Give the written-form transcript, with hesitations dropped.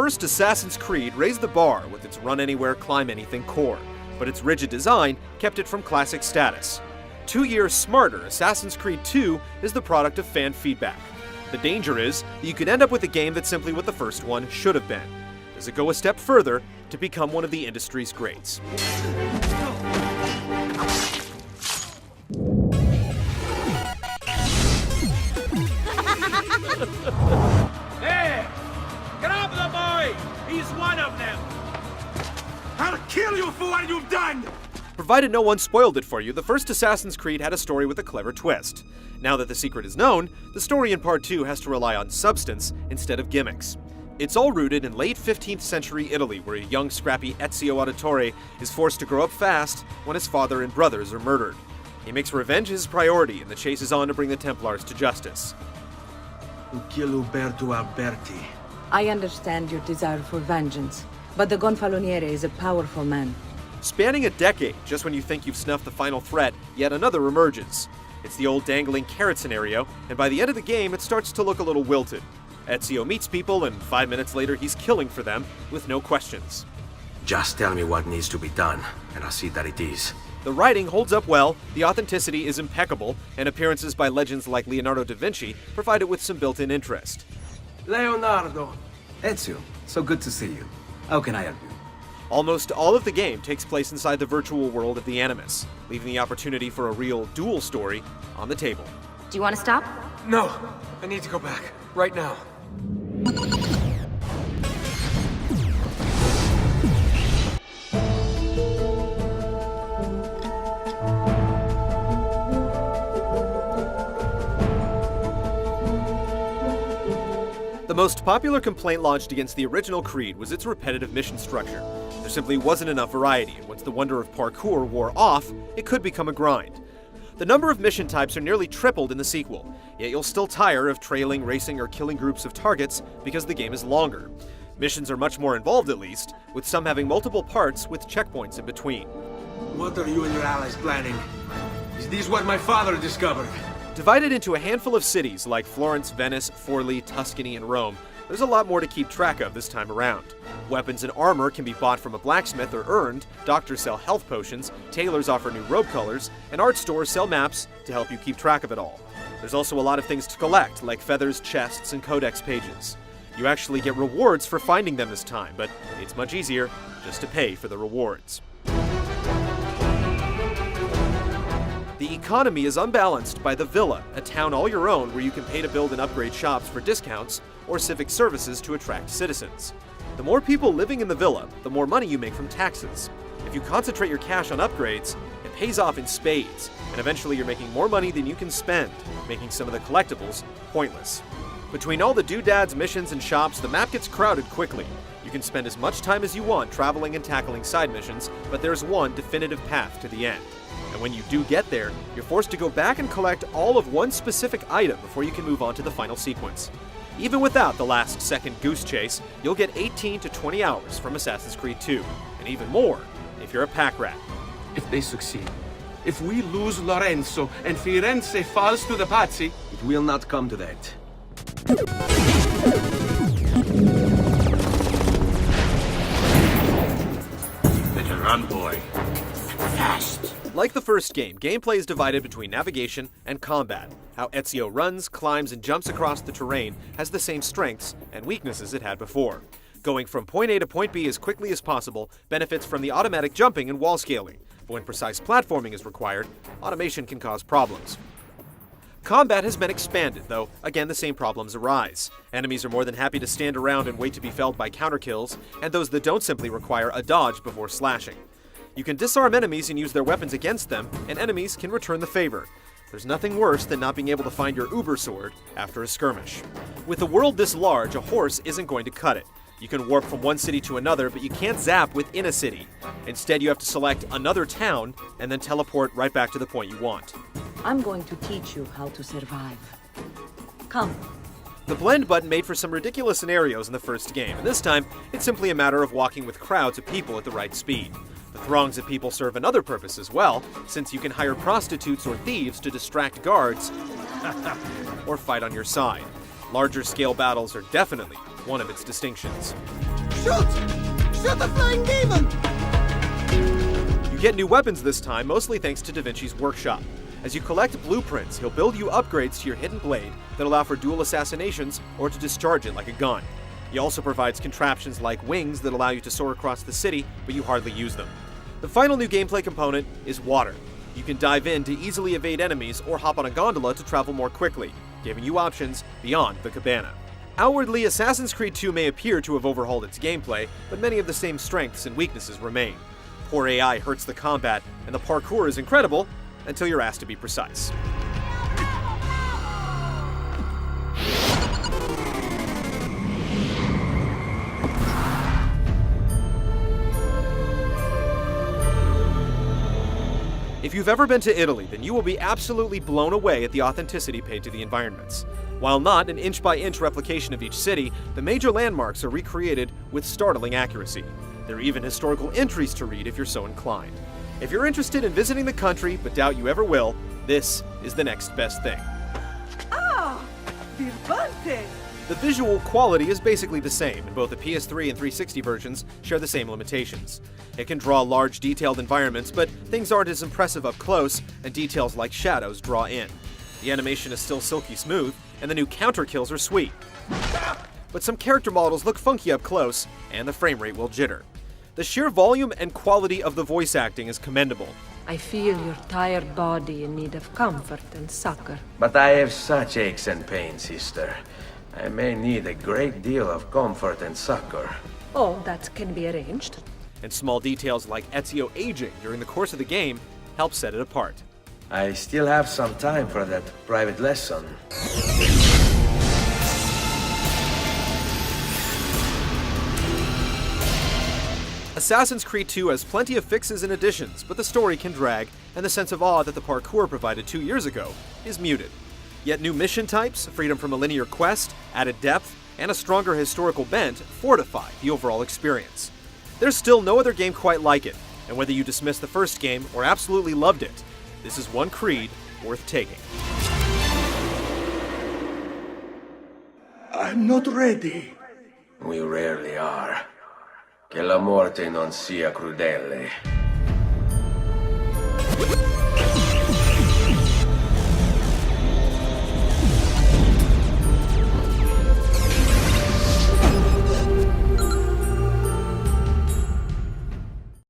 first Assassin's Creed raised the bar with its run-anywhere, climb-anything core, but its rigid design kept it from classic status. 2 years smarter, Assassin's Creed 2 is the product of fan feedback. The danger is that you could end up with a game that's simply what the first one should have been. Does it go a step further to become one of the industry's greats? Hey! Grab the boy! He's one of them! I'll kill you for what you've done! Provided no one spoiled it for you, the first Assassin's Creed had a story with a clever twist. Now that the secret is known, the story in Part 2 has to rely on substance instead of gimmicks. It's all rooted in late 15th century Italy, where a young, scrappy Ezio Auditore is forced to grow up fast when his father and brothers are murdered. He makes revenge his priority, and the chase is on to bring the Templars to justice. Who killed Uberto Alberti? I understand your desire for vengeance, but the Gonfaloniere is a powerful man. Spanning a decade, just when you think you've snuffed the final threat, yet another emerges. It's the old dangling carrot scenario, and by the end of the game, it starts to look a little wilted. Ezio meets people, and 5 minutes later, he's killing for them, with no questions. Just tell me what needs to be done, and I'll see that it is. The writing holds up well, the authenticity is impeccable, and appearances by legends like Leonardo da Vinci provide it with some built-in interest. Leonardo. Ezio, so good to see you. How can I help you? Almost all of the game takes place inside the virtual world of the Animus, leaving the opportunity for a real dual story on the table. Do you want to stop? No, I need to go back, right now. The most popular complaint launched against the original Creed was its repetitive mission structure. There simply wasn't enough variety, and once the wonder of parkour wore off, it could become a grind. The number of mission types are nearly tripled in the sequel, yet you'll still tire of trailing, racing, or killing groups of targets because the game is longer. Missions are much more involved at least, with some having multiple parts with checkpoints in between. What are you and your allies planning? Is this what my father discovered? Divided into a handful of cities like Florence, Venice, Forli, Tuscany, and Rome, there's a lot more to keep track of this time around. Weapons and armor can be bought from a blacksmith or earned, doctors sell health potions, tailors offer new robe colors, and art stores sell maps to help you keep track of it all. There's also a lot of things to collect, like feathers, chests, and codex pages. You actually get rewards for finding them this time, but it's much easier just to pay for the rewards. The economy is unbalanced by the Villa, a town all your own where you can pay to build and upgrade shops for discounts or civic services to attract citizens. The more people living in the Villa, the more money you make from taxes. If you concentrate your cash on upgrades, it pays off in spades, and eventually you're making more money than you can spend, making some of the collectibles pointless. Between all the doodads, missions, and shops, the map gets crowded quickly. You can spend as much time as you want traveling and tackling side missions, but there's one definitive path to the end. And when you do get there, you're forced to go back and collect all of one specific item before you can move on to the final sequence. Even without the last-second goose chase, you'll get 18 to 20 hours from Assassin's Creed 2, and even more if you're a pack rat. If they succeed, if we lose Lorenzo and Firenze falls to the Pazzi, It will not come to that. better run, boy. Fast. Like the first game, gameplay is divided between navigation and combat. How Ezio runs, climbs, and jumps across the terrain has the same strengths and weaknesses it had before. Going from point A to point B as quickly as possible benefits from the automatic jumping and wall scaling, but when precise platforming is required, automation can cause problems. Combat has been expanded, though again the same problems arise. Enemies are more than happy to stand around and wait to be felled by counterkills, and those that don't simply require a dodge before slashing. You can disarm enemies and use their weapons against them, and enemies can return the favor. There's nothing worse than not being able to find your Uber sword after a skirmish. With a world this large, a horse isn't going to cut it. You can warp from one city to another, but you can't zap within a city. Instead, you have to select another town and then teleport right back to the point you want. I'm going to teach you how to survive. Come. The blend button made for some ridiculous scenarios in the first game, and this time, it's simply a matter of walking with crowds of people at the right speed. The throngs of people serve another purpose as well, since you can hire prostitutes or thieves to distract guards or fight on your side. Larger scale battles are definitely one of its distinctions. Shoot! Shoot the flying demon! You get new weapons this time, mostly thanks to Da Vinci's workshop. As you collect blueprints, he'll build you upgrades to your hidden blade that allow for dual assassinations or to discharge it like a gun. He also provides contraptions like wings that allow you to soar across the city, but you hardly use them. The final new gameplay component is water. You can dive in to easily evade enemies or hop on a gondola to travel more quickly, giving you options beyond the cabana. Outwardly, Assassin's Creed 2 may appear to have overhauled its gameplay, but many of the same strengths and weaknesses remain. Poor AI hurts the combat, and the parkour is incredible until you're asked to be precise. If you've ever been to Italy, then you will be absolutely blown away at the authenticity paid to the environments. While not an inch-by-inch replication of each city, the major landmarks are recreated with startling accuracy. There are even historical entries to read if you're so inclined. If you're interested in visiting the country but doubt you ever will, this is the next best thing. Ah! Birbante! The visual quality is basically the same, and both the PS3 and 360 versions share the same limitations. It can draw large, detailed environments, but things aren't as impressive up close, and details like shadows draw in. The animation is still silky smooth, and the new counter kills are sweet. But some character models look funky up close, and the frame rate will jitter. The sheer volume and quality of the voice acting is commendable. I feel your tired body in need of comfort and succor. But I have such aches and pains, sister. I may need a great deal of comfort and succor. Oh, that can be arranged. And small details like Ezio aging during the course of the game help set it apart. I still have some time for that private lesson. Assassin's Creed 2 has plenty of fixes and additions, but the story can drag, and the sense of awe that the parkour provided 2 years ago is muted. Yet new mission types, freedom from a linear quest, added depth, and a stronger historical bent fortify the overall experience. There's still no other game quite like it, and whether you dismiss the first game or absolutely loved it, this is one Creed worth taking. I'm not ready. We rarely are. Che la morte non sia crudele.